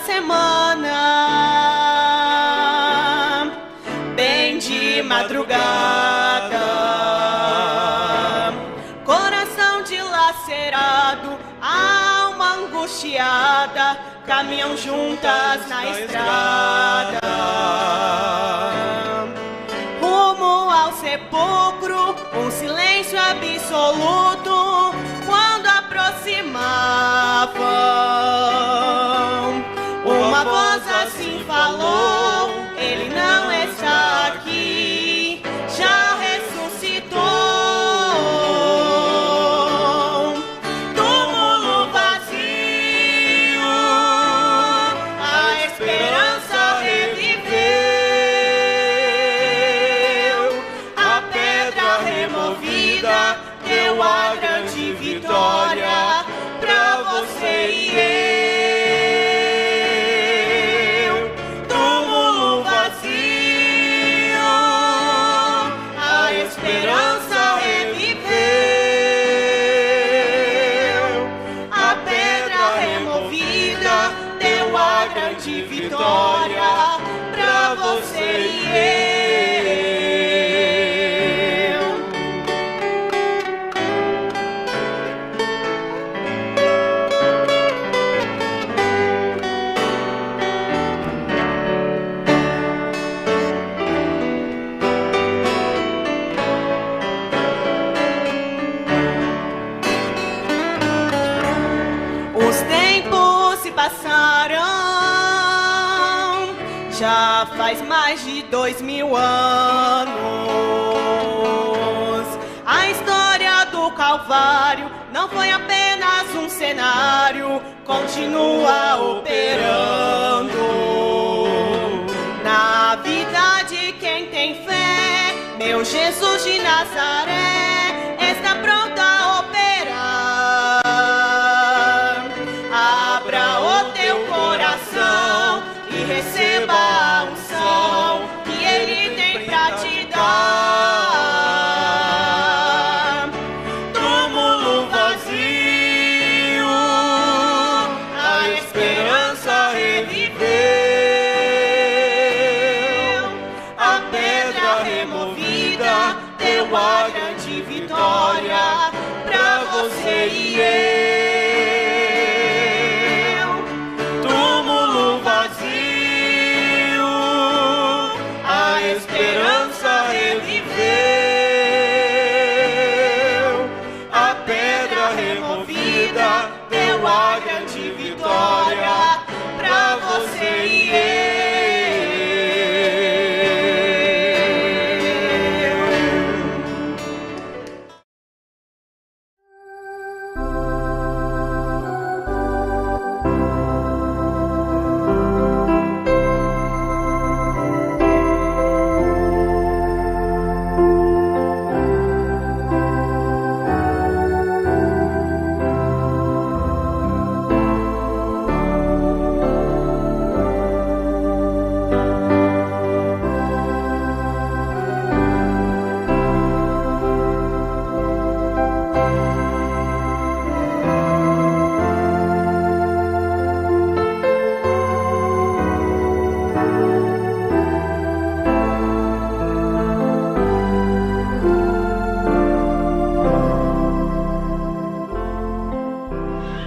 semana, bem de madrugada, coração dilacerado, alma angustiada, caminham juntas na estrada, rumo ao sepulcro, um silêncio absoluto, quando aproximavam, uma voz assim falou: ele não está aqui, já ressuscitou. Túmulo vazio, a esperança reviveu, a pedra removida deu a grande vitória pra você e eu. Túmulo vazio, a esperança reviveu, a pedra removida deu a grande vitória pra você e eu. Os tempos se passaram, já faz mais de 2000 anos. A história do Calvário não foi apenas um cenário, continua operando na vida de quem tem fé. Meu Jesus de Nazaré está pronto a operar. Abra o teu coração e receba a unção que Ele tem pra te dar. Túmulo vazio, a esperança reviveu, a pedra removida deu a grande vitória pra você e eu. Túmulo vazio, a esperança reviveu, a pedra removida deu a grande vitória pra você e eu.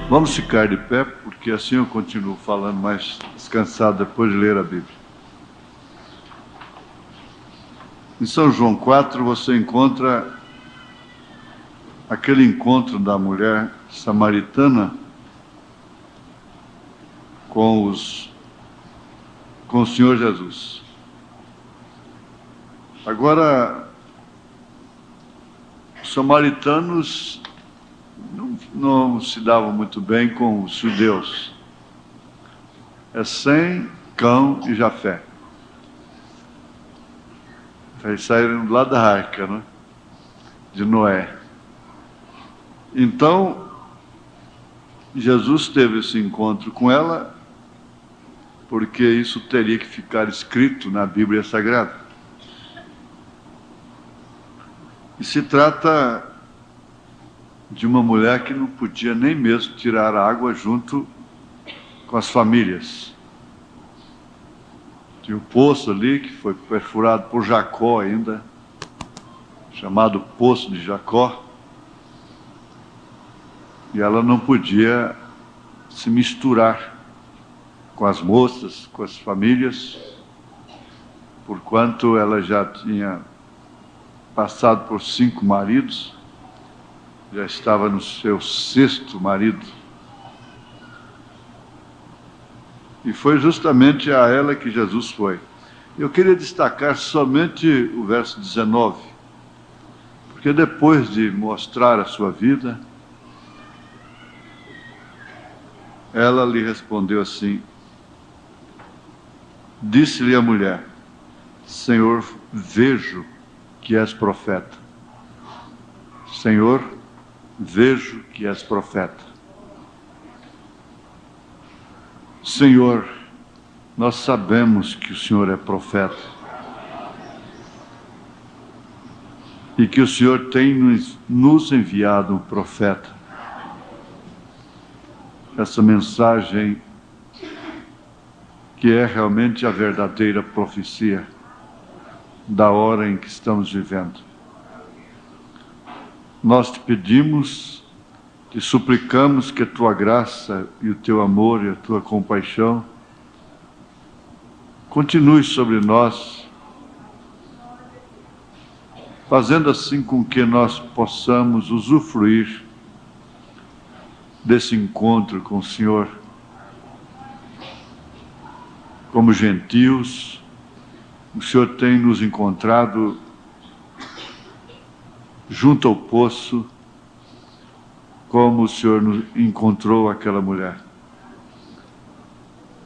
Vamos ficar de pé, porque assim eu continuo falando mais descansado depois de ler a Bíblia. Em São João 4 você encontra aquele encontro da mulher samaritana com o Senhor Jesus. Agora, os samaritanos não se davam muito bem com os judeus. É Sem, Cão e Jafé. Eles saíram do lado da arca, né? De Noé. Então, Jesus teve esse encontro com ela, porque isso teria que ficar escrito na Bíblia Sagrada. E se trata de uma mulher que não podia nem mesmo tirar a água junto com as famílias. Tinha um poço ali que foi perfurado por Jacó ainda, chamado Poço de Jacó. E ela não podia se misturar com as moças, com as famílias, porquanto ela já tinha passado por 5 maridos, já estava no seu 6º marido. E foi justamente a ela que Jesus foi. Eu queria destacar somente o verso 19, porque depois de mostrar a sua vida, ela lhe respondeu assim: disse-lhe a mulher: Senhor, vejo que és profeta. Senhor, vejo que és profeta. Senhor, nós sabemos que o Senhor é profeta e que o Senhor tem nos enviado um profeta. Essa mensagem que é realmente a verdadeira profecia da hora em que estamos vivendo. Nós te pedimos, te suplicamos que a tua graça e o teu amor e a tua compaixão continue sobre nós, fazendo assim com que nós possamos usufruir desse encontro com o Senhor, como gentios. O Senhor tem nos encontrado junto ao poço, como o Senhor encontrou aquela mulher.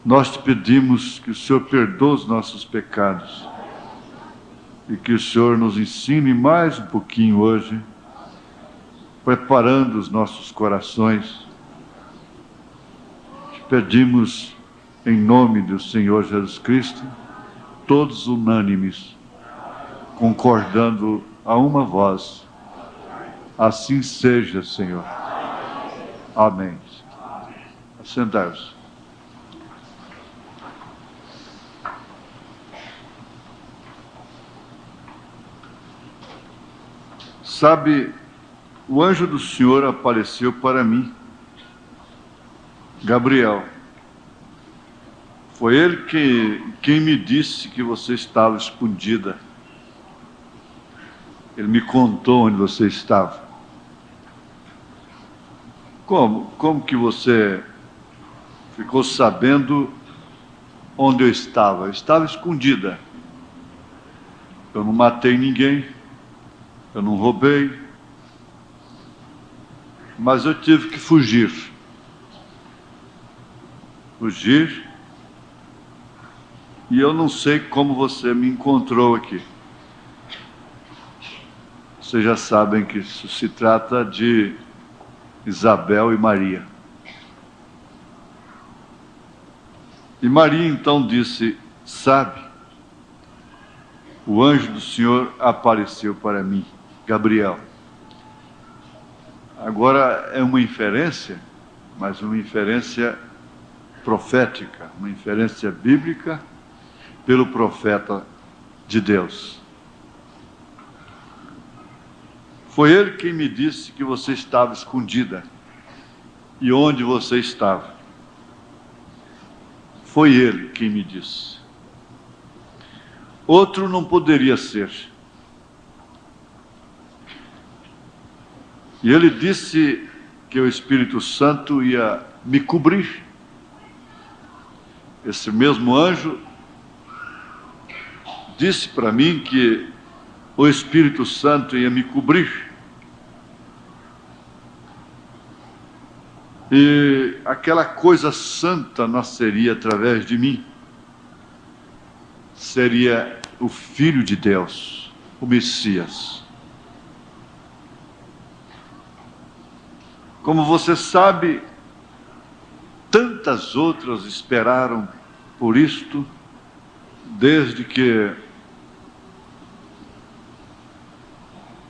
Nós te pedimos que o Senhor perdoe os nossos pecados e que o Senhor nos ensine mais um pouquinho hoje, preparando os nossos corações. Te pedimos em nome do Senhor Jesus Cristo, todos unânimes, concordando a uma voz. Assim seja, Senhor. Amém. Assentai-vos. Sabe, o anjo do Senhor apareceu para mim, Gabriel. Foi ele quem me disse que você estava escondida. Ele me contou onde você estava. Como que você ficou sabendo onde eu estava? Eu estava escondida. Eu não matei ninguém, eu não roubei, mas eu tive que fugir. E eu não sei como você me encontrou aqui. Vocês já sabem que isso se trata de Isabel e Maria. E Maria então disse: sabe, o anjo do Senhor apareceu para mim, Gabriel. Agora é uma inferência, mas uma inferência profética, uma inferência bíblica pelo profeta de Deus. Foi ele quem me disse que você estava escondida. E onde você estava? Foi ele quem me disse. Outro não poderia ser. E ele disse que o Espírito Santo ia me cobrir. Esse mesmo anjo disse para mim que o Espírito Santo ia me cobrir. E aquela coisa santa nasceria através de mim. Seria o Filho de Deus, o Messias. Como você sabe, tantas outras esperaram por isto, desde que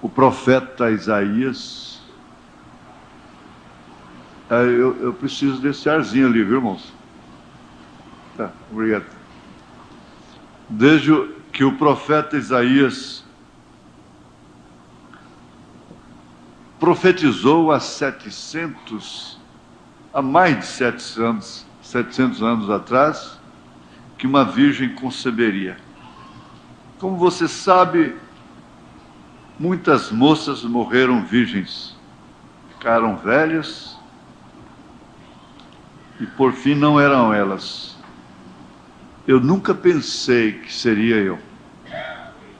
o profeta Isaías... Eu preciso desse arzinho ali, viu, irmãos? Tá, obrigado. desde que o profeta Isaías profetizou há mais de 700 anos atrás, que uma virgem conceberia. Como você sabe, muitas moças morreram virgens, ficaram velhas e por fim não eram elas. Eu nunca pensei que seria eu,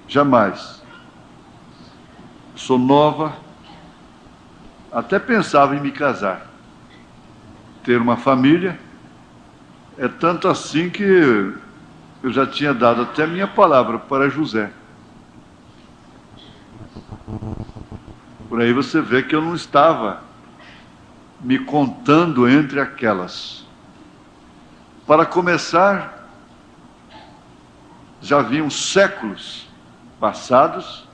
jamais. Sou nova, até pensava em me casar, ter uma família. É tanto assim que eu já tinha dado até minha palavra para José. Por aí você vê que eu não estava me contando entre aquelas. Para começar, já haviam séculos passados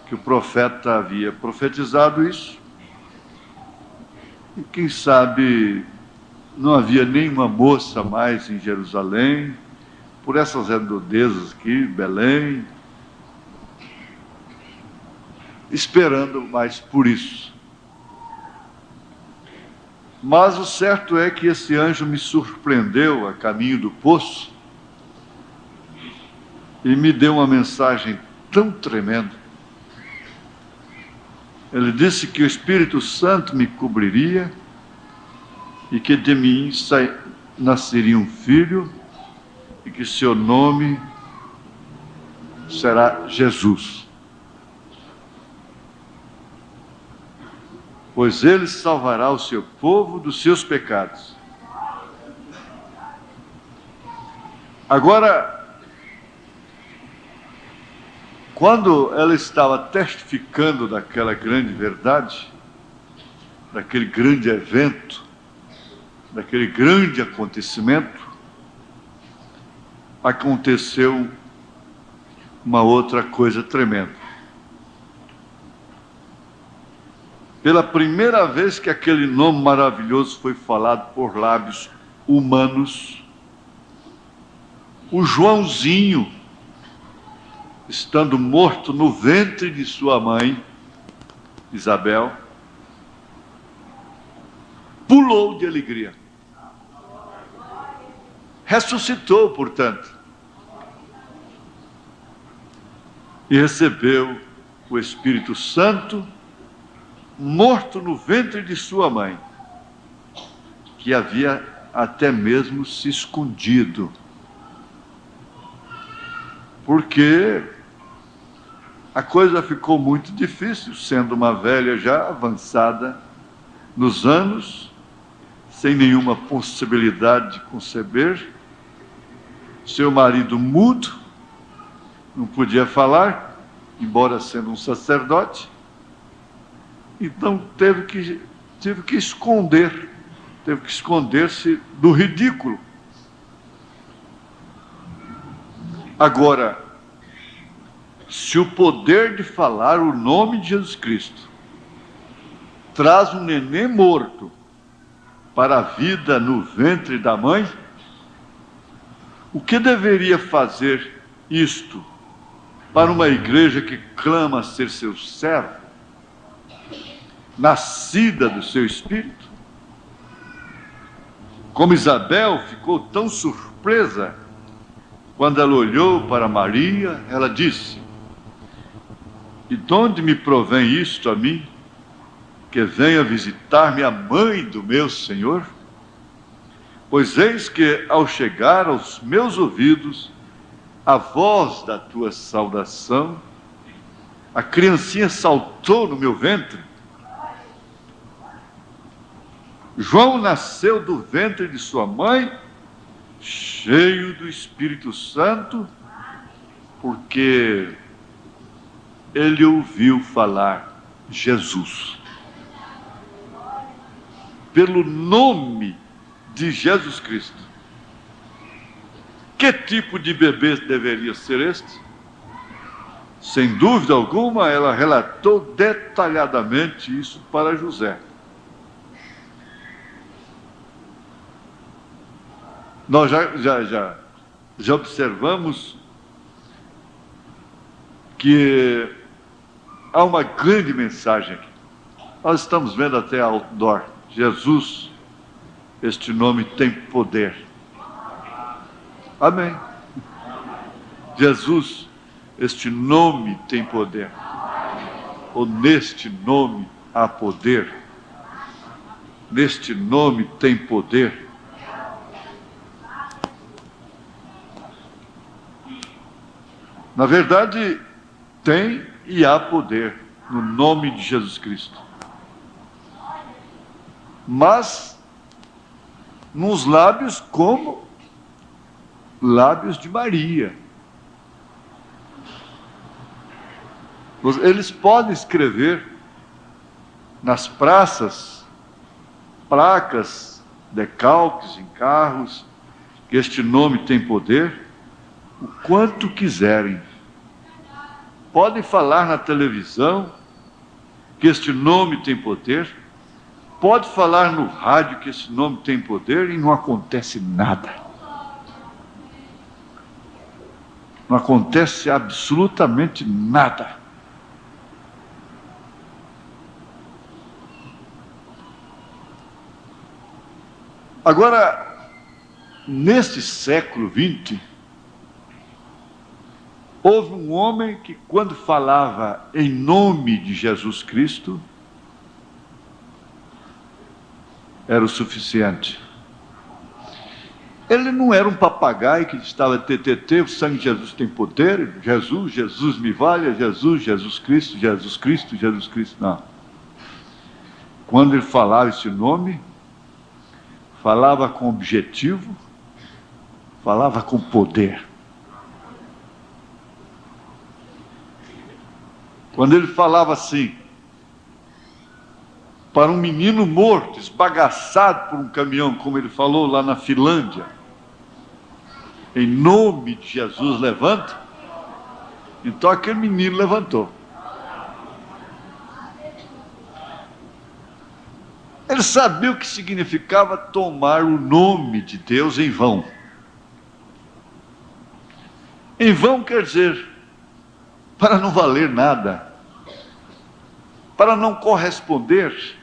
que o profeta havia profetizado isso. E quem sabe não havia nenhuma moça mais em Jerusalém, por essas redondezas aqui, Belém, esperando mais por isso. Mas o certo é que esse anjo me surpreendeu a caminho do poço e me deu uma mensagem tão tremenda. Ele disse que o Espírito Santo me cobriria e que de mim nasceria um filho e que seu nome será Jesus. Pois ele salvará o seu povo dos seus pecados. Agora, quando ela estava testificando daquela grande verdade, daquele grande evento, daquele grande acontecimento, aconteceu uma outra coisa tremenda. Pela primeira vez que aquele nome maravilhoso foi falado por lábios humanos, o Joãozinho, estando morto no ventre de sua mãe, Isabel, pulou de alegria. Ressuscitou, portanto, e recebeu o Espírito Santo, morto no ventre de sua mãe, que havia até mesmo se escondido, porque a coisa ficou muito difícil, sendo uma velha já avançada nos anos, sem nenhuma possibilidade de conceber, seu marido mudo, não podia falar, embora sendo um sacerdote, então teve que esconder-se do ridículo. Agora, se o poder de falar o nome de Jesus Cristo traz um neném morto para a vida no ventre da mãe, o que deveria fazer isto para uma igreja que clama ser seu servo, nascida do seu Espírito? Como Isabel ficou tão surpresa quando ela olhou para Maria, ela disse: "E de onde me provém isto a mim, que venha visitar-me a mãe do meu Senhor? Pois eis que, ao chegar aos meus ouvidos a voz da tua saudação, a criancinha saltou no meu ventre." João nasceu do ventre de sua mãe, cheio do Espírito Santo, porque ele ouviu falar Jesus. Pelo nome de Jesus Cristo. Que tipo de bebê deveria ser este? Sem dúvida alguma, ela relatou detalhadamente isso para José. Nós já observamos que há uma grande mensagem aqui. Nós estamos vendo até outdoor. Jesus, este nome tem poder. Amém. Jesus, este nome tem poder. Ou neste nome há poder. Neste nome tem poder. Na verdade, tem e há poder no nome de Jesus Cristo. Mas nos lábios como lábios de Maria. Eles podem escrever nas praças placas, decalques em carros, que este nome tem poder, o quanto quiserem. Podem falar na televisão que este nome tem poder, pode falar no rádio que esse nome tem poder e não acontece nada. Não acontece absolutamente nada. Agora, neste século XX, houve um homem que, quando falava em nome de Jesus Cristo, era o suficiente. Ele não era um papagaio que estava TTT, o sangue de Jesus tem poder, Jesus, Jesus me valha, Jesus, Jesus Cristo, Jesus Cristo, Jesus Cristo. Não. Quando ele falava esse nome, falava com objetivo, falava com poder. Quando ele falava assim, para um menino morto, esbagaçado por um caminhão, como ele falou lá na Finlândia, em nome de Jesus levanta, então aquele menino levantou. Ele sabia o que significava tomar o nome de Deus em vão. Em vão quer dizer, para não valer nada, para não corresponder,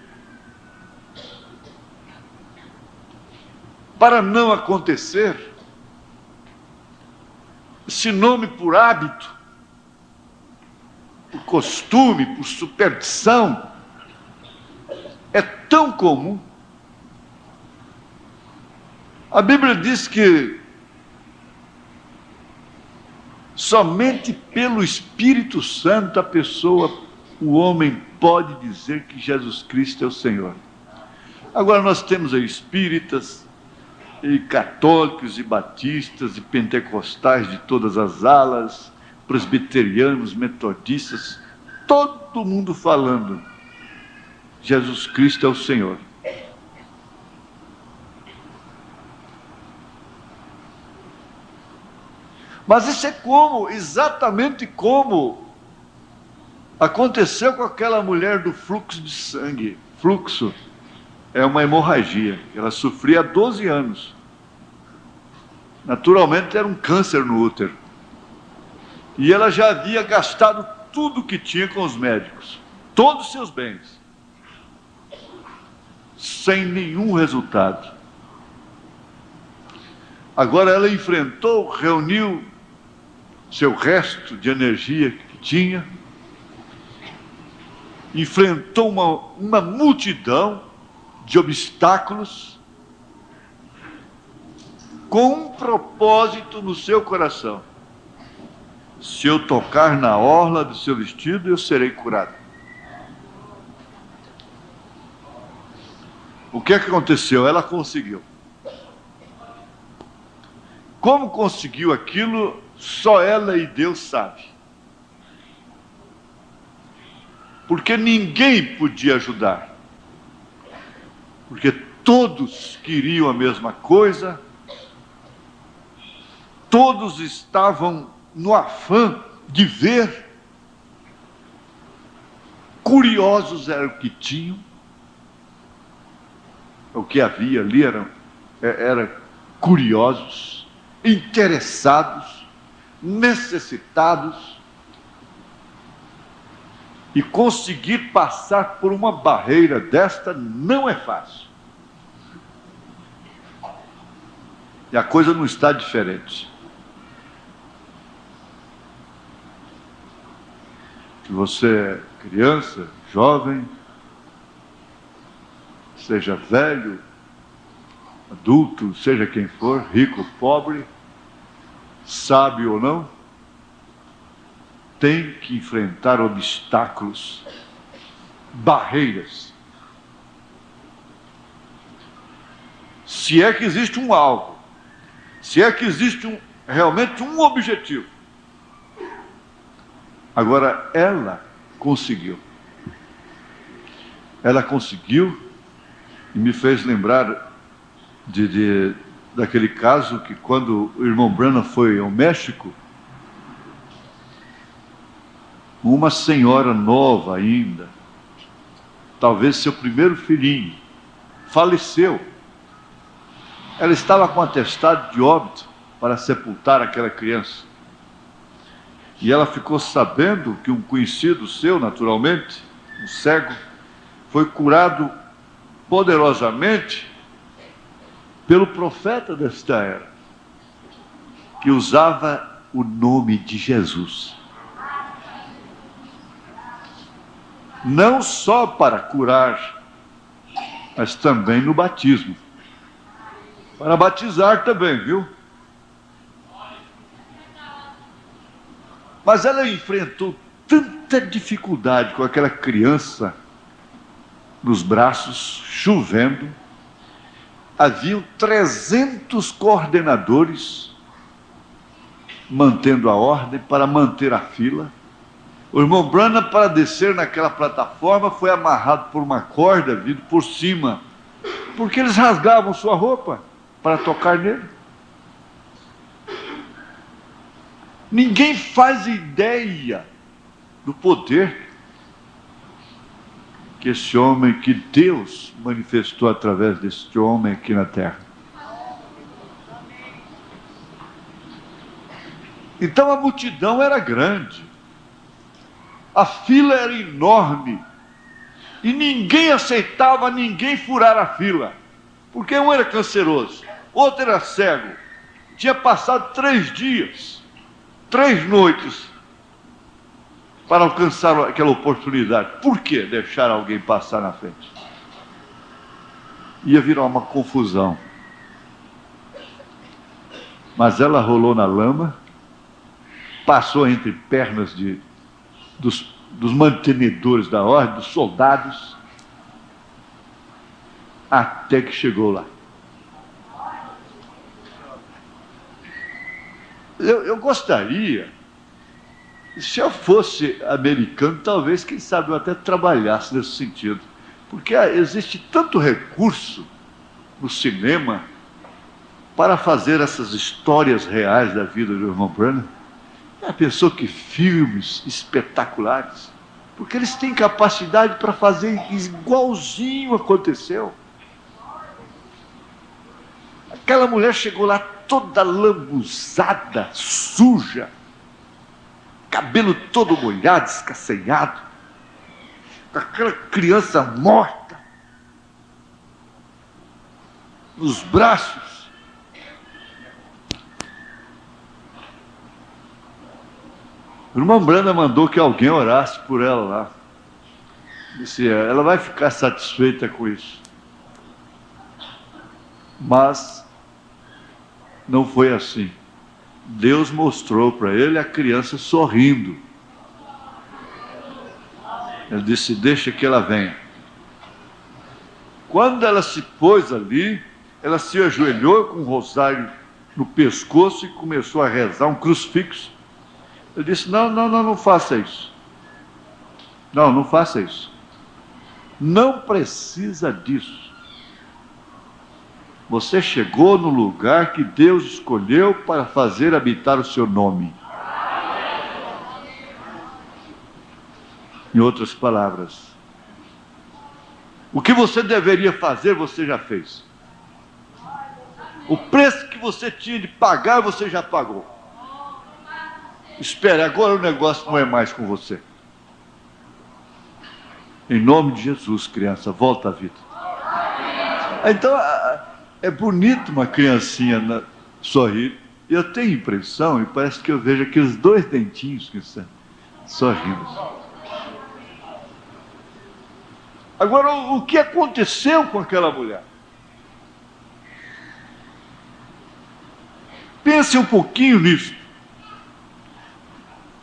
para não acontecer. Esse nome por hábito, por costume, por superstição, é tão comum. A Bíblia diz que somente pelo Espírito Santo a pessoa, o homem, pode dizer que Jesus Cristo é o Senhor. Agora nós temos aí espíritas, e católicos, e batistas, e pentecostais de todas as alas, presbiterianos, metodistas, todo mundo falando, Jesus Cristo é o Senhor. Mas isso é exatamente como aconteceu com aquela mulher do fluxo de sangue. Fluxo é uma hemorragia. Ela sofria há 12 anos. Naturalmente era um câncer no útero. E ela já havia gastado tudo que tinha com os médicos. Todos os seus bens. Sem nenhum resultado. Agora ela enfrentou, reuniu seu resto de energia que tinha, enfrentou uma multidão de obstáculos, com um propósito no seu coração: se eu tocar na orla do seu vestido, eu serei curado. O que é que aconteceu? Ela conseguiu. Como conseguiu aquilo, só ela e Deus sabem. Porque ninguém podia ajudar. Porque todos queriam a mesma coisa, todos estavam no afã de ver, curiosos era o que tinham, o que havia ali era curiosos, interessados, necessitados, e conseguir passar por uma barreira desta não é fácil. E a coisa não está diferente. Se você é criança, jovem, seja velho, adulto, seja quem for, rico ou pobre, sábio ou não, tem que enfrentar obstáculos, barreiras. Se é que existe um alvo, se é que existe realmente um objetivo. Agora, ela conseguiu. Ela conseguiu e me fez lembrar daquele caso que quando o irmão Branham foi ao México, uma senhora nova ainda, talvez seu primeiro filhinho, faleceu. Ela estava com atestado de óbito para sepultar aquela criança. E ela ficou sabendo que um conhecido seu, naturalmente, um cego, foi curado poderosamente pelo profeta desta era, que usava o nome de Jesus. Não só para curar, mas também no batismo. Para batizar também, viu? Mas ela enfrentou tanta dificuldade com aquela criança nos braços, chovendo. Haviam 300 coordenadores mantendo a ordem para manter a fila. O irmão Branham, para descer naquela plataforma, foi amarrado por uma corda vindo por cima, porque eles rasgavam sua roupa para tocar nele. Ninguém faz ideia do poder que esse homem, que Deus manifestou através deste homem aqui na terra. Então a multidão era grande, a fila era enorme, e ninguém aceitava ninguém furar a fila, porque um era canceroso, outro era cego, tinha passado 3 dias, 3 noites, para alcançar aquela oportunidade. Por que deixar alguém passar na frente? Ia virar uma confusão. Mas ela rolou na lama, passou entre pernas dos mantenedores da ordem, dos soldados, até que chegou lá. Eu gostaria, se eu fosse americano, talvez, quem sabe, eu até trabalhasse nesse sentido. Porque existe tanto recurso no cinema para fazer essas histórias reais da vida do irmão Branham. Já pensou que filmes espetaculares? Porque eles têm capacidade para fazer igualzinho aconteceu. Aquela mulher chegou lá toda lambuzada, suja, cabelo todo molhado, escacenhado, com aquela criança morta nos braços. O irmão Branham mandou que alguém orasse por ela lá. Disse, ela vai ficar satisfeita com isso. Mas não foi assim. Deus mostrou para ele a criança sorrindo. Ele disse, deixa que ela venha. Quando ela se pôs ali, ela se ajoelhou com um rosário no pescoço e começou a rezar um crucifixo. Ele disse, não faça isso. Não faça isso. Não precisa disso. Você chegou no lugar que Deus escolheu para fazer habitar o seu nome. Em outras palavras, o que você deveria fazer, você já fez. O preço que você tinha de pagar, você já pagou. Espere, agora o negócio não é mais com você. Em nome de Jesus, criança, volta à vida. Então, é bonito uma criancinha sorrir. Eu tenho impressão, e parece que eu vejo aqueles 2 dentinhos que estão sorrindo. Agora, o que aconteceu com aquela mulher? Pense um pouquinho nisso.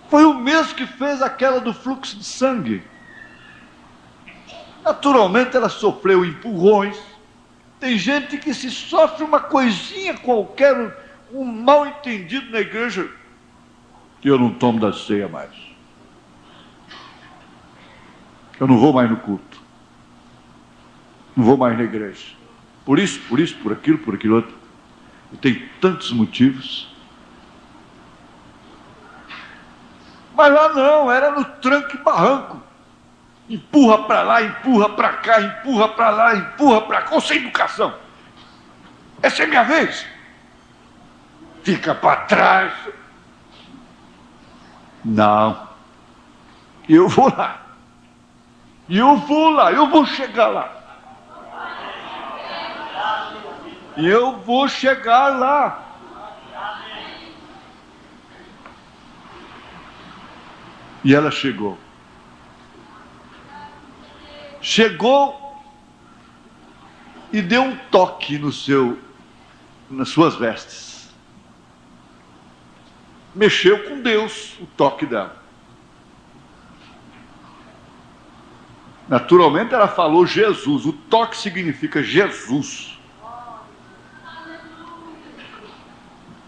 Foi o mesmo que fez aquela do fluxo de sangue. Naturalmente, ela sofreu empurrões. Tem gente que se sofre uma coisinha qualquer, um mal entendido na igreja, que eu não tomo da ceia mais. Eu não vou mais no culto. Não vou mais na igreja. Por isso, por aquilo outro. E tem tantos motivos. Mas lá não, era no tranco e barranco. Empurra para lá, empurra para cá, empurra para lá, empurra para cá, ou sem educação. Essa é minha vez. Fica para trás. Não. Eu vou lá. Eu vou chegar lá. Eu vou chegar lá. E ela chegou. Chegou e deu um toque nas suas vestes. Mexeu com Deus, o toque dela. Naturalmente ela falou Jesus. O toque significa Jesus.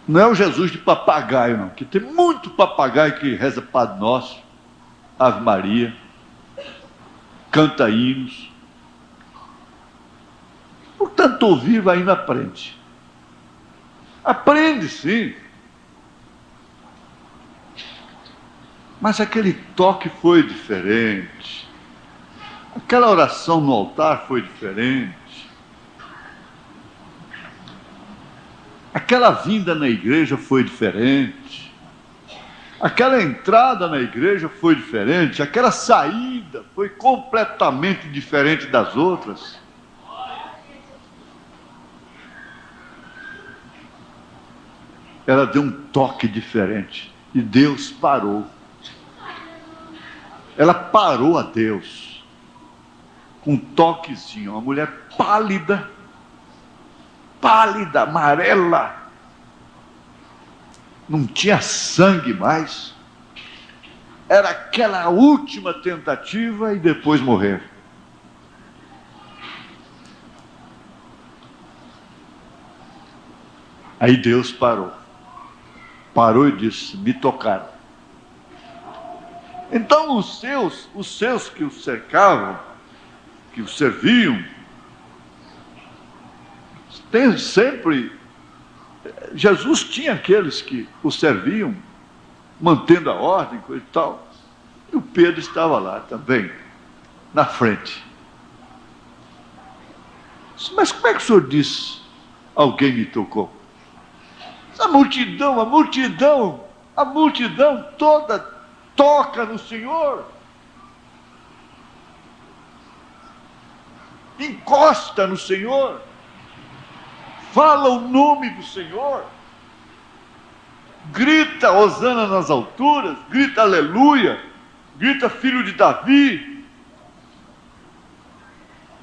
Não é o Jesus de papagaio, não. Que tem muito papagaio que reza Padre Nosso, Ave Maria, canta hinos. Portanto, ouvir vai indo aprende. Aprende, sim. Mas aquele toque foi diferente. Aquela oração no altar foi diferente. Aquela vinda na igreja foi diferente. Aquela entrada na igreja foi diferente. Aquela saída foi completamente diferente das outras. Ela deu um toque diferente. E Deus parou. Ela parou a Deus. Com um toquezinho. Uma mulher pálida. Pálida, amarela. Não tinha sangue mais. Era aquela última tentativa e depois morrer. Aí Deus parou. Parou e disse: me tocaram. Então os seus que o cercavam, que o serviam, tem sempre... Jesus tinha aqueles que o serviam, mantendo a ordem, coisa e tal. E o Pedro estava lá também, na frente. Mas como é que o senhor disse, alguém me tocou? A multidão toda toca no Senhor. Encosta no Senhor. Fala o nome do Senhor, grita hosana nas alturas, grita aleluia, grita filho de Davi,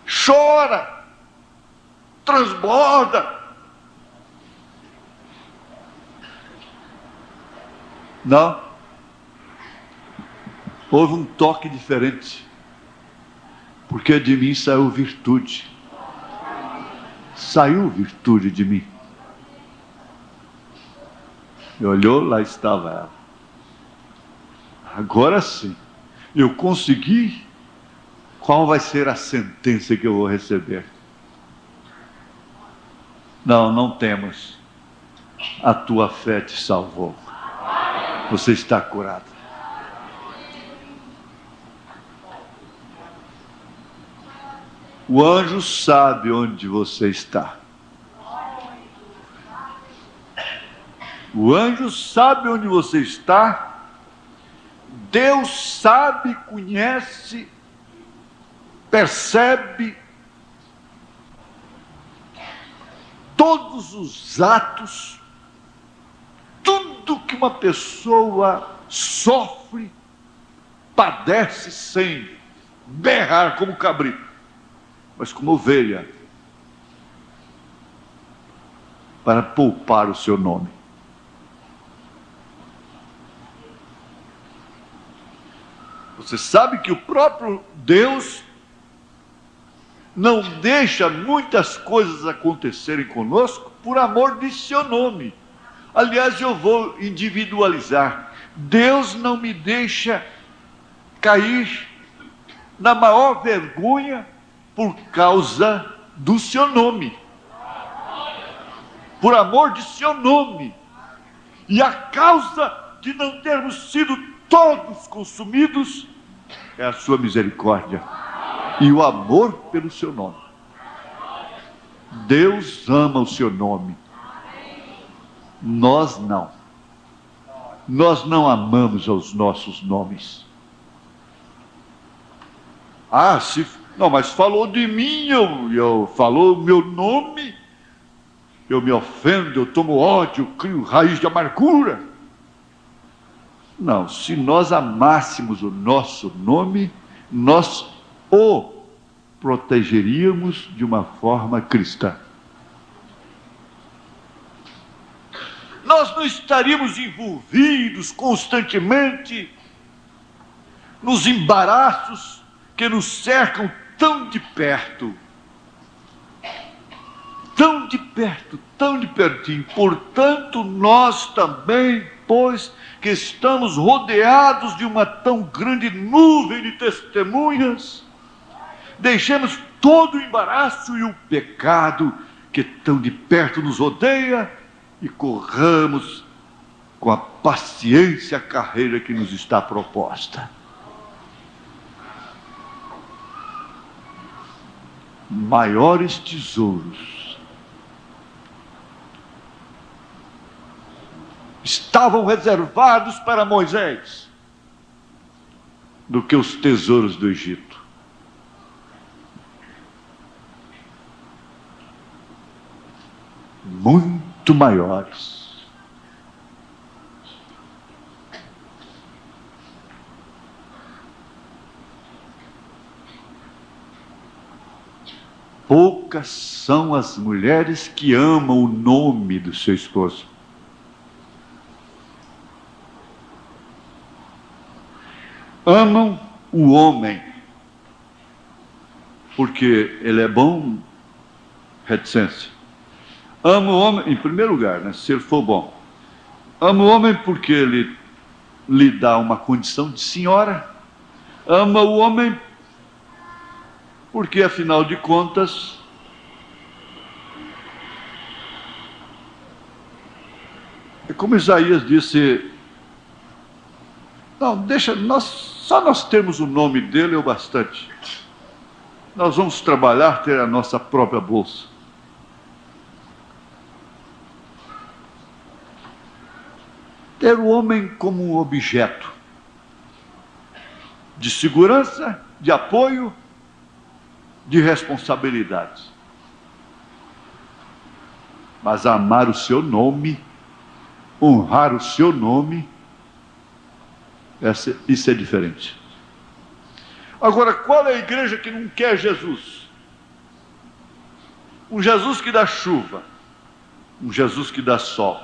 chora, transborda. Não, houve um toque diferente, porque de mim saiu virtude. Saiu virtude de mim. E olhou, lá estava ela. Agora sim, eu consegui. Qual vai ser a sentença que eu vou receber? Não temas. A tua fé te salvou. Você está curado. O anjo sabe onde você está. O anjo sabe onde você está. Deus sabe, conhece, percebe todos os atos, tudo que uma pessoa sofre, padece sem berrar como cabrito, mas como ovelha, para poupar o seu nome. Você sabe que o próprio Deus não deixa muitas coisas acontecerem conosco por amor de seu nome. Aliás, eu vou individualizar. Deus não me deixa cair na maior vergonha por causa do seu nome. Por amor de seu nome. E a causa de não termos sido todos consumidos é a sua misericórdia e o amor pelo seu nome. Deus ama o seu nome. Nós não. Nós não amamos os nossos nomes. Não, mas falou de mim, falou o meu nome, eu me ofendo, eu tomo ódio, eu crio raiz de amargura. Não, se nós amássemos o nosso nome, nós o protegeríamos de uma forma cristã. Nós não estaríamos envolvidos constantemente nos embaraços que nos cercam tão de perto. Tão de perto, tão de pertinho. Portanto, nós também, pois que estamos rodeados de uma tão grande nuvem de testemunhas, deixemos todo o embaraço e o pecado que tão de perto nos rodeia e corramos com a paciência a carreira que nos está proposta. Maiores tesouros estavam reservados para Moisés do que os tesouros do Egito. Muito maiores. Poucas são as mulheres que amam o nome do seu esposo. Amam o homem, porque ele é bom, reticência. Ama o homem, em primeiro lugar, né, se ele for bom. Ama o homem porque ele lhe dá uma condição de senhora. Ama o homem porque, afinal de contas, é como Isaías disse, não, deixa, só nós termos o nome dele é o bastante. Nós vamos trabalhar, ter a nossa própria bolsa. Ter o homem como um objeto de segurança, de apoio, de responsabilidade. Mas amar o seu nome, honrar o seu nome, isso é diferente. Agora, qual é a igreja que não quer Jesus? Um Jesus que dá chuva, um Jesus que dá sol,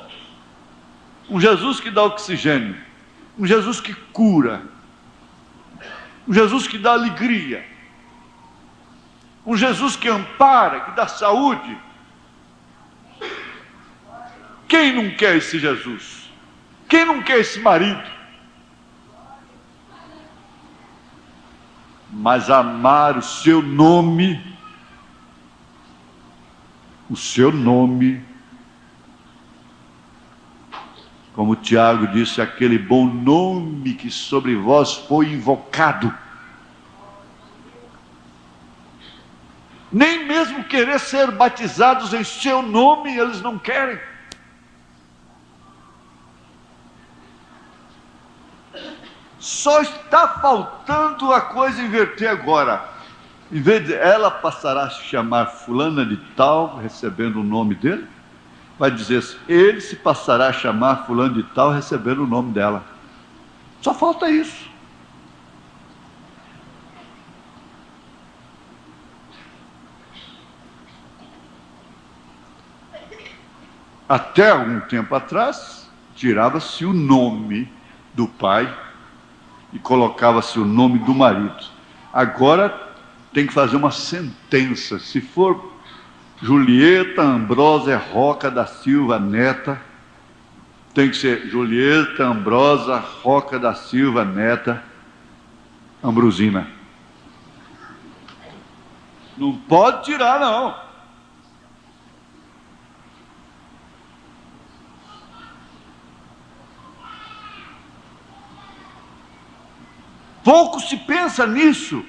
um Jesus que dá oxigênio, um Jesus que cura, um Jesus que dá alegria, um Jesus que ampara, que dá saúde. Quem não quer esse Jesus? Quem não quer esse marido? Mas amar o seu nome, como Tiago disse, aquele bom nome que sobre vós foi invocado. Nem mesmo querer ser batizados em seu nome, eles não querem. Só está faltando a coisa inverter agora. Em vez de ela passará a se chamar fulana de tal, recebendo o nome dele, vai dizer assim, ele se passará a chamar fulano de tal, recebendo o nome dela. Só falta isso. Até algum tempo atrás, tirava-se o nome do pai e colocava-se o nome do marido. Agora tem que fazer uma sentença. Se for Julieta Ambrosa Roca da Silva Neta, tem que ser Julieta Ambrosa Roca da Silva Neta Ambrosina. Não pode tirar, não. Pouco se pensa nisso.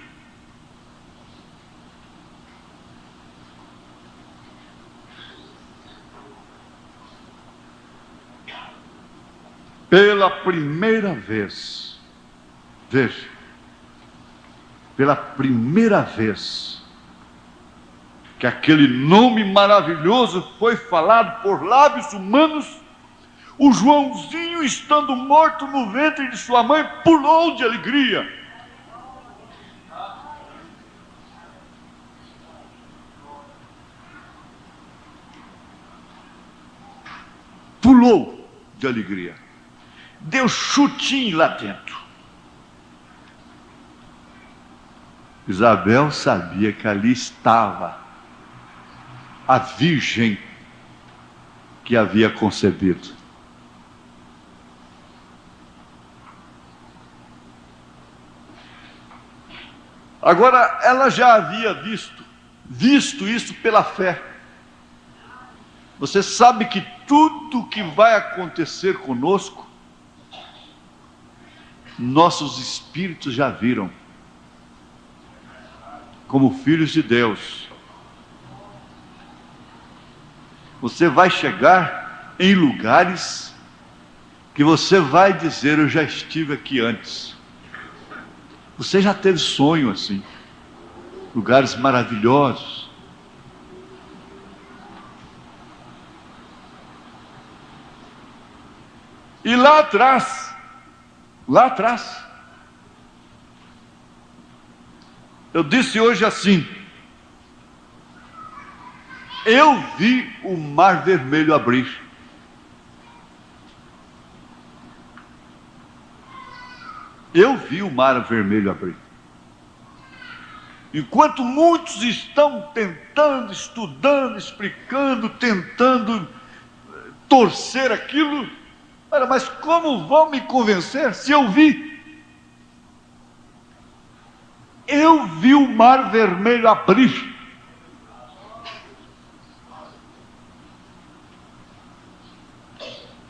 Pela primeira vez, veja, pela primeira vez que aquele nome maravilhoso foi falado por lábios humanos, o Joãozinho, estando morto no ventre de sua mãe, pulou de alegria. Pulou de alegria. Deu chutinho lá dentro. Isabel sabia que ali estava a virgem que havia concebido. Agora, ela já havia visto isso pela fé. Você sabe que tudo que vai acontecer conosco, nossos espíritos já viram, como filhos de Deus. Você vai chegar em lugares que você vai dizer, eu já estive aqui antes. Você já teve sonho assim, lugares maravilhosos. E lá atrás, eu disse hoje assim, eu vi o Mar Vermelho abrir. Eu vi o Mar Vermelho abrir. Enquanto muitos estão tentando, estudando, explicando, tentando torcer aquilo, olha, mas como vão me convencer se eu vi? Eu vi o Mar Vermelho abrir.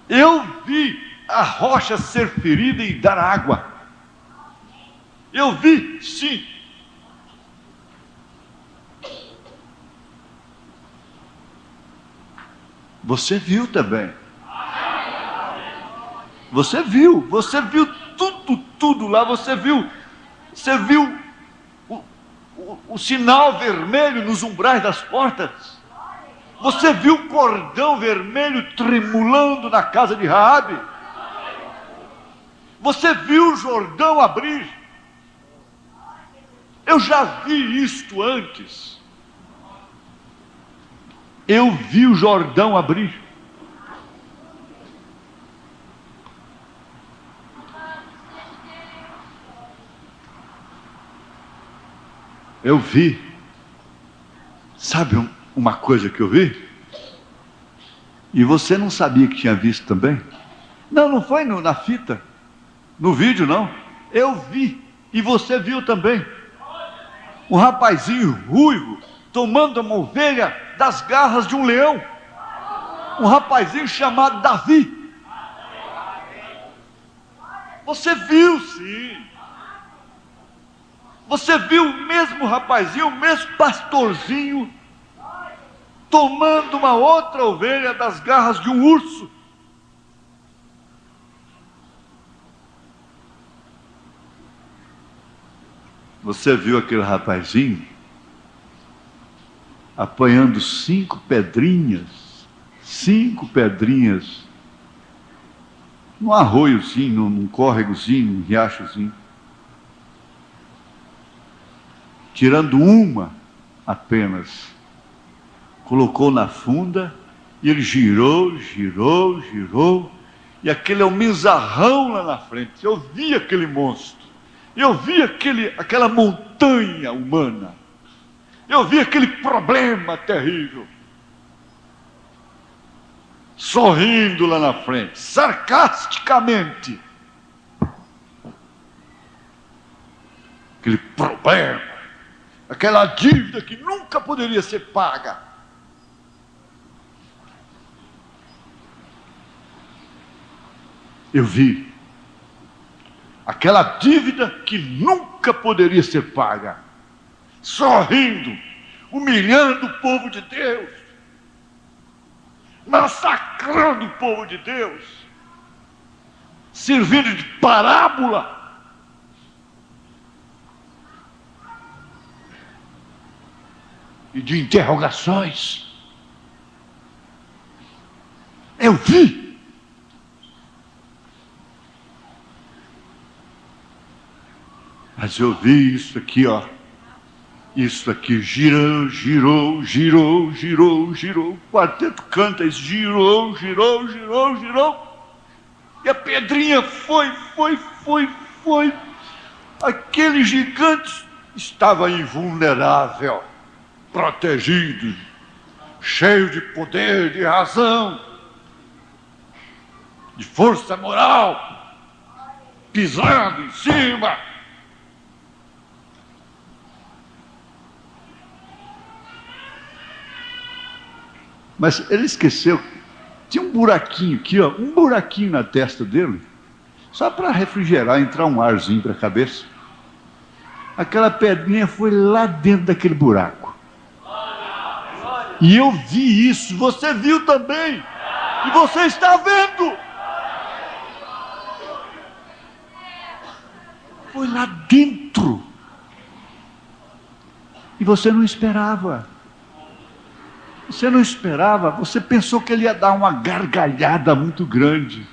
Eu vi a rocha ser ferida e dar água. Eu vi, sim. Você viu também. Você viu tudo lá. Você viu o sinal vermelho nos umbrais das portas. Você viu o cordão vermelho tremulando na casa de Raabe. Você viu o Jordão abrir. Eu já vi isto antes. Eu vi o Jordão abrir. Eu vi. Sabe uma coisa que eu vi? E você não sabia que tinha visto também? Não foi na fita, no vídeo não. Eu vi, e você viu também. Um rapazinho ruivo, tomando uma ovelha das garras de um leão. Um rapazinho chamado Davi. Você viu, sim. Você viu o mesmo rapazinho, o mesmo pastorzinho, tomando uma outra ovelha das garras de um urso. Você viu aquele rapazinho apanhando 5 pedrinhas num arroiozinho, num córregozinho, num riachozinho, tirando uma apenas, colocou na funda e ele girou, e aquele almenzarrão lá na frente. Eu vi aquele monstro, eu vi aquela montanha humana, eu vi aquele problema terrível, sorrindo lá na frente, sarcasticamente. Aquele problema, aquela dívida que nunca poderia ser paga. Eu vi aquela dívida que nunca poderia ser paga, sorrindo, humilhando o povo de Deus, massacrando o povo de Deus, servindo de parábola. E de interrogações. Eu vi. Mas eu vi isso aqui, ó. Isso aqui girou. O quarteto canta isso, girou. E a pedrinha foi. Aquele gigante estava invulnerável, protegido, cheio de poder, de razão, de força moral, pisando em cima. Mas ele esqueceu, tinha um buraquinho aqui, ó, um buraquinho na testa dele, só para refrigerar, entrar um arzinho para a cabeça. Aquela pedrinha foi lá dentro daquele buraco. E eu vi isso, você viu também, e você está vendo. Foi lá dentro. E você não esperava. Você pensou que ele ia dar uma gargalhada muito grande,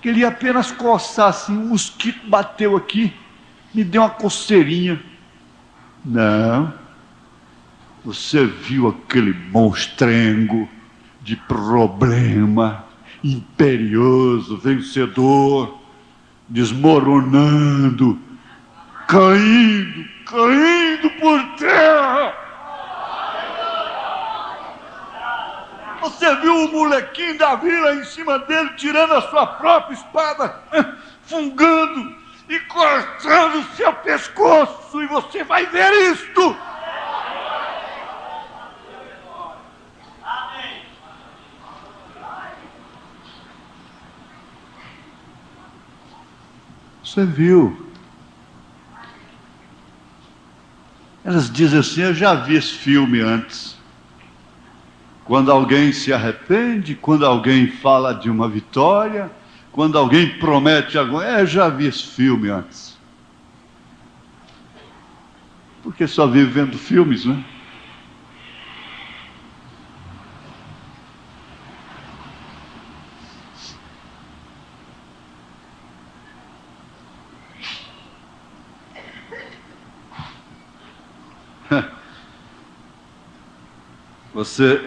que ele ia apenas coçar assim, um mosquito bateu aqui, me deu uma coceirinha. Não, você viu aquele monstrengo de problema, imperioso, vencedor, desmoronando, caindo por terra. Você viu o molequinho Davi lá em cima dele, tirando a sua própria espada, fungando e cortando o seu pescoço, e você vai ver isto. Você viu? Elas dizem assim, eu já vi esse filme antes. Quando alguém se arrepende, quando alguém fala de uma vitória, quando alguém promete algo, eu já vi esse filme antes. Porque só vive vendo filmes, né?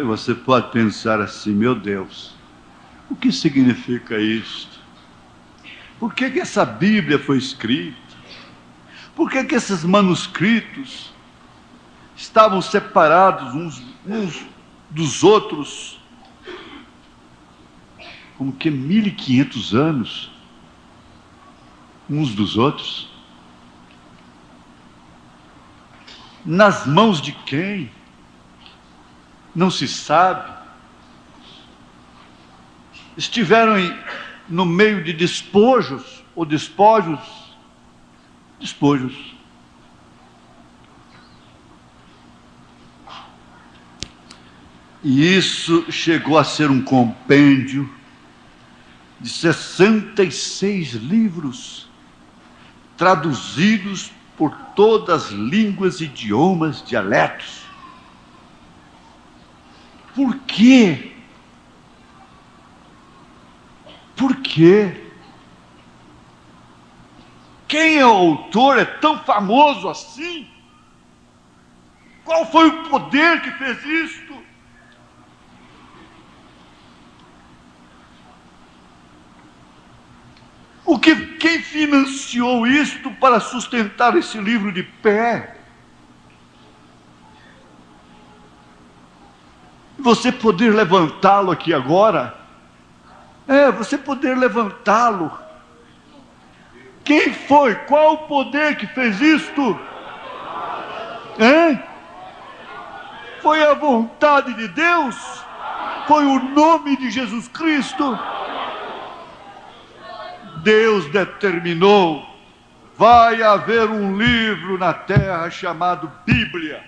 Você pode pensar assim, meu Deus, o que significa isto? Por que essa Bíblia foi escrita? Por que esses manuscritos estavam separados uns dos outros? Como que 1500 anos, uns dos outros? Nas mãos de quem? Não se sabe. Estiveram no meio de despojos, ou despojos. E isso chegou a ser um compêndio de 66 livros, traduzidos por todas as línguas, idiomas, dialetos. Por quê? Por quê? Quem é o autor? É tão famoso assim? Qual foi o poder que fez isto? Quem financiou isto para sustentar esse livro de pé? Você poder levantá-lo aqui agora? Você poder levantá-lo. Quem foi? Qual o poder que fez isto? Foi a vontade de Deus? Foi o nome de Jesus Cristo? Deus determinou, vai haver um livro na terra chamado Bíblia.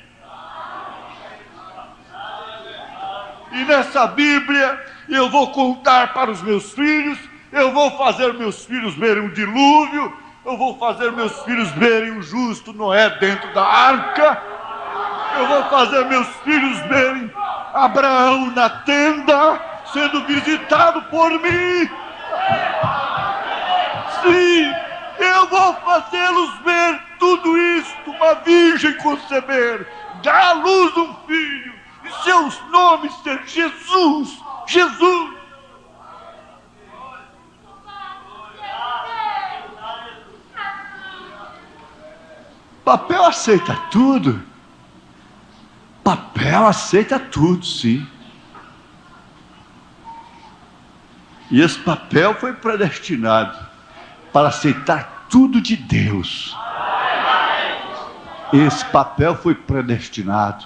E nessa Bíblia eu vou contar para os meus filhos, eu vou fazer meus filhos verem um dilúvio, eu vou fazer meus filhos verem o justo Noé dentro da arca, eu vou fazer meus filhos verem Abraão na tenda, sendo visitado por mim. Sim, eu vou fazê-los ver tudo isto, uma virgem conceber, dar à luz um filho, e seus nomes ser Jesus, Jesus. Papel aceita tudo. Papel aceita tudo, sim. E esse papel foi predestinado para aceitar tudo de Deus. Esse papel foi predestinado.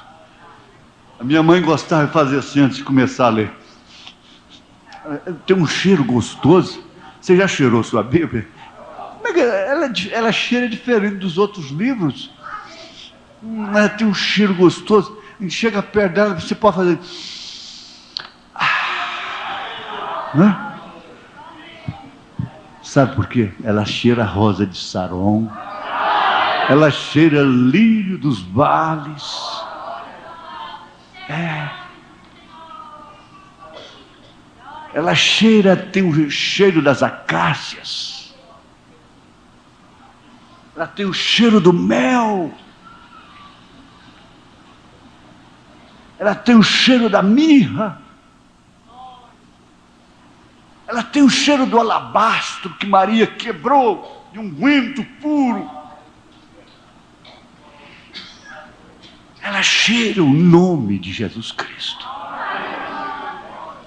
A minha mãe gostava de fazer assim antes de começar a ler. Tem um cheiro gostoso. Você já cheirou sua Bíblia? Ela cheira diferente dos outros livros. Ela tem um cheiro gostoso. A gente chega perto dela, você pode fazer... Sabe por quê? Ela cheira rosa de Saron. Ela cheira lírio dos vales. Ela tem o cheiro das acácias. Ela tem o cheiro do mel. Ela tem o cheiro da mirra. Ela tem o cheiro do alabastro que Maria quebrou, de unguento puro. Ela cheira o nome de Jesus Cristo.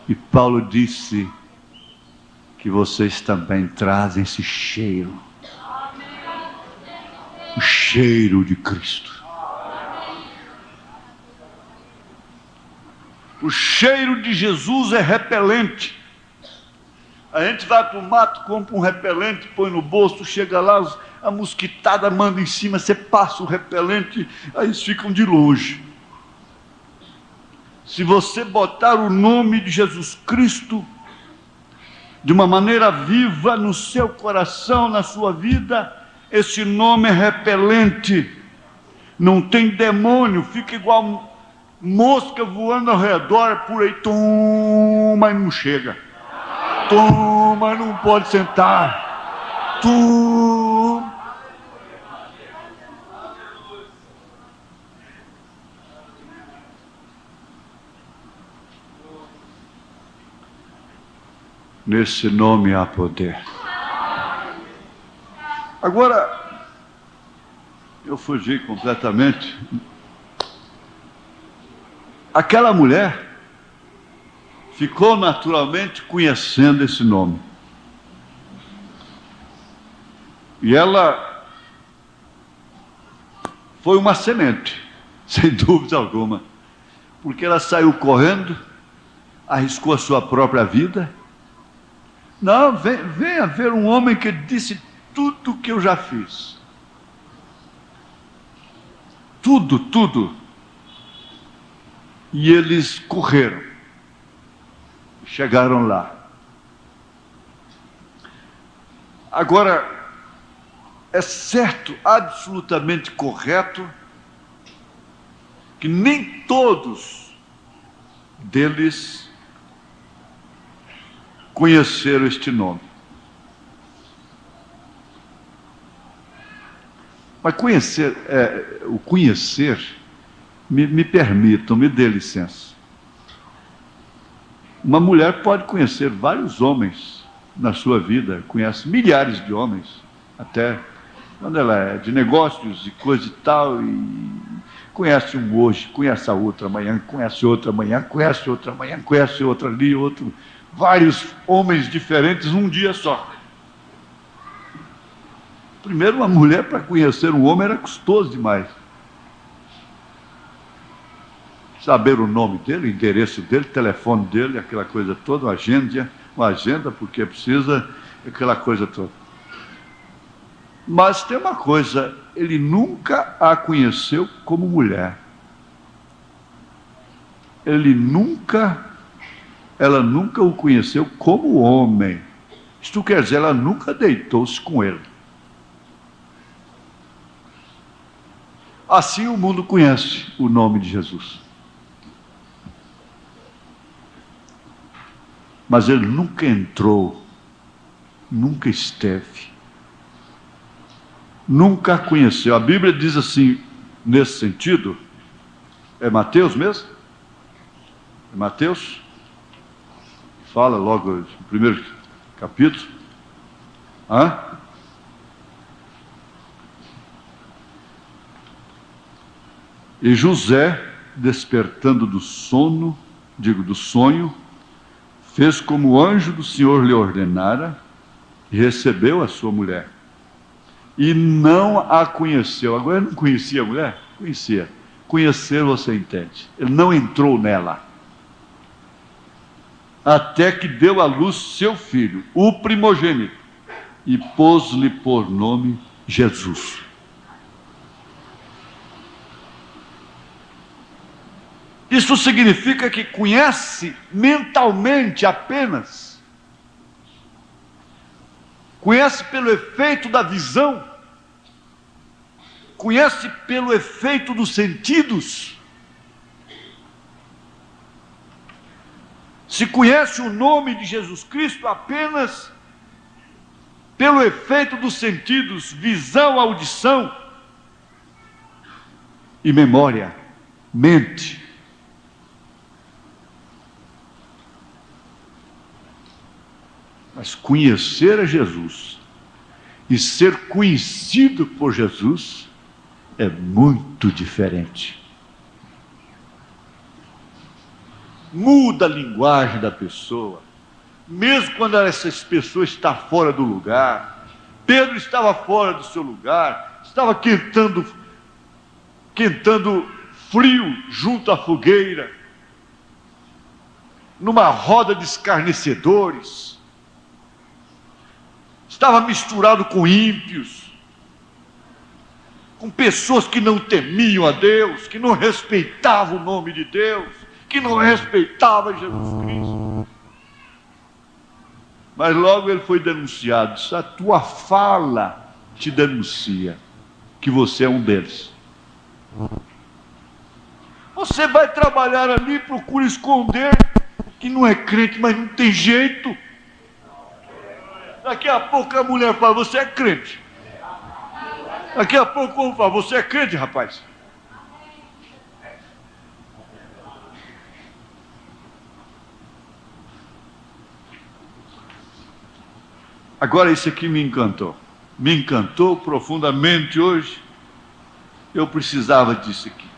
E Paulo disse que vocês também trazem esse cheiro. O cheiro de Cristo. O cheiro de Jesus é repelente. A gente vai para o mato, compra um repelente, põe no bolso, chega lá, a mosquitada manda em cima, você passa o repelente, aí eles ficam de longe. Se você botar o nome de Jesus Cristo de uma maneira viva no seu coração, na sua vida, esse nome é repelente. Não tem demônio, fica igual mosca voando ao redor por aí, mas não chega. Toma, não pode sentar. Toma. Nesse nome há poder. Agora, eu fugi completamente. Aquela mulher ficou naturalmente conhecendo esse nome. E ela foi uma semente, sem dúvida alguma, porque ela saiu correndo, arriscou a sua própria vida. Não, venha ver um homem que disse tudo que eu já fiz. Tudo. E eles correram. Chegaram lá. Agora, é certo, absolutamente correto, que nem todos deles conheceram este nome. Mas o conhecer, me permitam, me dê licença. Uma mulher pode conhecer vários homens na sua vida, conhece milhares de homens, até quando ela é de negócios e coisa e tal, e conhece um hoje, conhece a outra amanhã, conhece outra amanhã, conhece outra amanhã, conhece outra ali, outro, vários homens diferentes num dia só. Primeiro, uma mulher para conhecer um homem era custoso demais. Saber o nome dele, o endereço dele, o telefone dele, aquela coisa toda, uma agenda, porque precisa, aquela coisa toda. Mas tem uma coisa, ele nunca a conheceu como mulher. Ela nunca o conheceu como homem. Isto quer dizer, ela nunca deitou-se com ele. Assim o mundo conhece o nome de Jesus. Mas ele nunca entrou, nunca esteve, nunca a conheceu. A Bíblia diz assim, nesse sentido, é Mateus mesmo? É Mateus? Fala logo no primeiro capítulo. E José, despertando do sonho, fez como o anjo do Senhor lhe ordenara e recebeu a sua mulher. E não a conheceu. Agora, ele não conhecia a mulher? Conhecia. Conhecer, você entende. Ele não entrou nela. Até que deu à luz seu filho, o primogênito, e pôs-lhe por nome Jesus. Isso significa que conhece mentalmente apenas. Conhece pelo efeito da visão. Conhece pelo efeito dos sentidos. Se conhece o nome de Jesus Cristo apenas pelo efeito dos sentidos, visão, audição e memória, mente. Mas conhecer a Jesus e ser conhecido por Jesus é muito diferente. Muda a linguagem da pessoa, mesmo quando essa pessoa está fora do lugar. Pedro estava fora do seu lugar, estava quentando frio junto à fogueira, numa roda de escarnecedores. Estava misturado com ímpios, com pessoas que não temiam a Deus, que não respeitavam o nome de Deus, que não respeitavam Jesus Cristo. Mas logo ele foi denunciado. Disse, a tua fala te denuncia que você é um deles. Você vai trabalhar ali, procura esconder que não é crente, mas não tem jeito. Daqui a pouco a mulher fala, você é crente. Daqui a pouco vamos falar, você é crente, rapaz. Agora isso aqui me encantou profundamente hoje. Eu precisava disso aqui.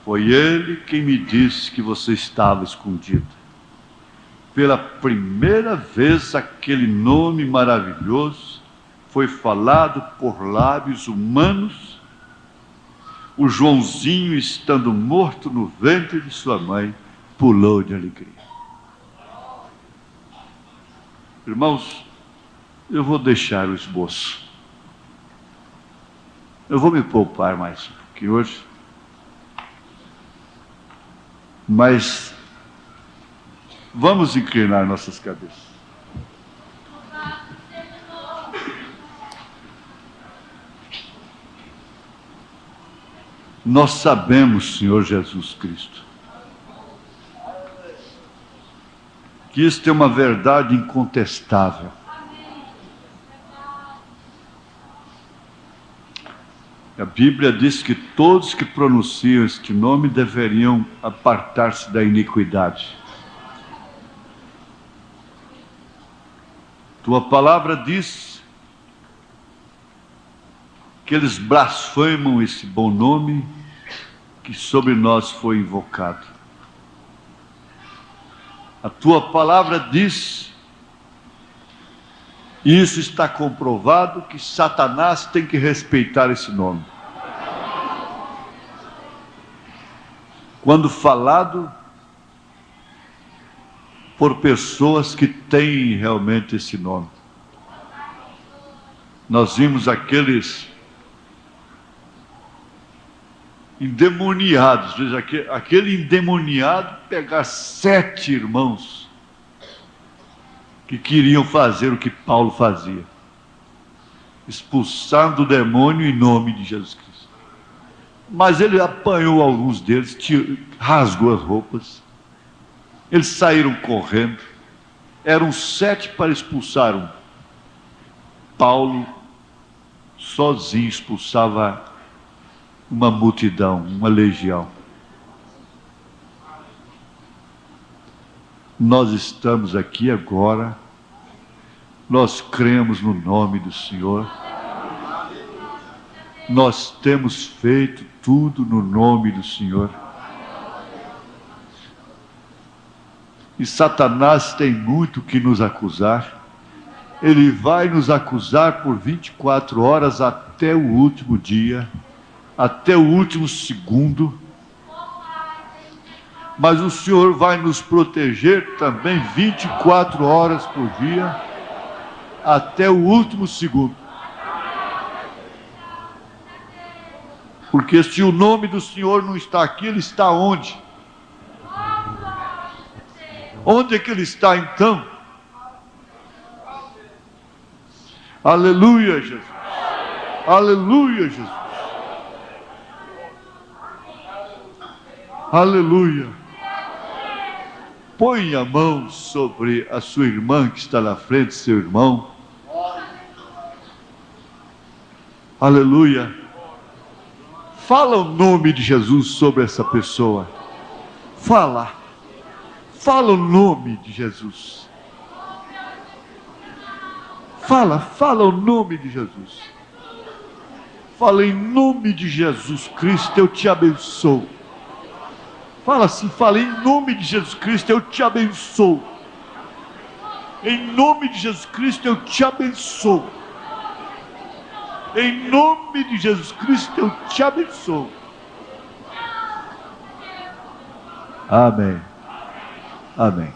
Foi ele quem me disse que você estava escondido. Pela primeira vez aquele nome maravilhoso foi falado por lábios humanos. O Joãozinho, estando morto no ventre de sua mãe, pulou de alegria. Irmãos, eu vou deixar o esboço. Eu vou me poupar mais um pouquinho hoje. Mas vamos inclinar nossas cabeças. Nós sabemos, Senhor Jesus Cristo, que isto é uma verdade incontestável. A Bíblia diz que todos que pronunciam este nome deveriam apartar-se da iniquidade. Tua palavra diz que eles blasfemam esse bom nome que sobre nós foi invocado. A tua palavra diz, e isso está comprovado, que Satanás tem que respeitar esse nome. Quando falado por pessoas que têm realmente esse nome. Nós vimos aqueles endemoniados, veja, aquele endemoniado pegar 7 irmãos que queriam fazer o que Paulo fazia, expulsando o demônio em nome de Jesus Cristo. Mas ele apanhou alguns deles, rasgou as roupas, eles saíram correndo, eram 7 para expulsar um. Paulo sozinho expulsava uma multidão, uma legião. Nós estamos aqui agora, nós cremos no nome do Senhor, nós temos feito tudo no nome do Senhor. E Satanás tem muito que nos acusar. Ele vai nos acusar por 24 horas até o último dia, até o último segundo. Mas o Senhor vai nos proteger também 24 horas por dia, até o último segundo. Porque se o nome do Senhor não está aqui, ele está onde? Onde é que ele está então? Aleluia, Jesus. Aleluia, Jesus. Aleluia. Põe a mão sobre a sua irmã que está na frente, seu irmão. Aleluia. Fala o nome de Jesus sobre essa pessoa. Fala o nome de Jesus. Fala o nome de Jesus. Fala em nome de Jesus Cristo, eu te abençoo. Fala assim, fala em nome de Jesus Cristo, eu te abençoo. Em nome de Jesus Cristo, eu te abençoo. Em nome de Jesus Cristo, eu te abençoo. Amém. Amém.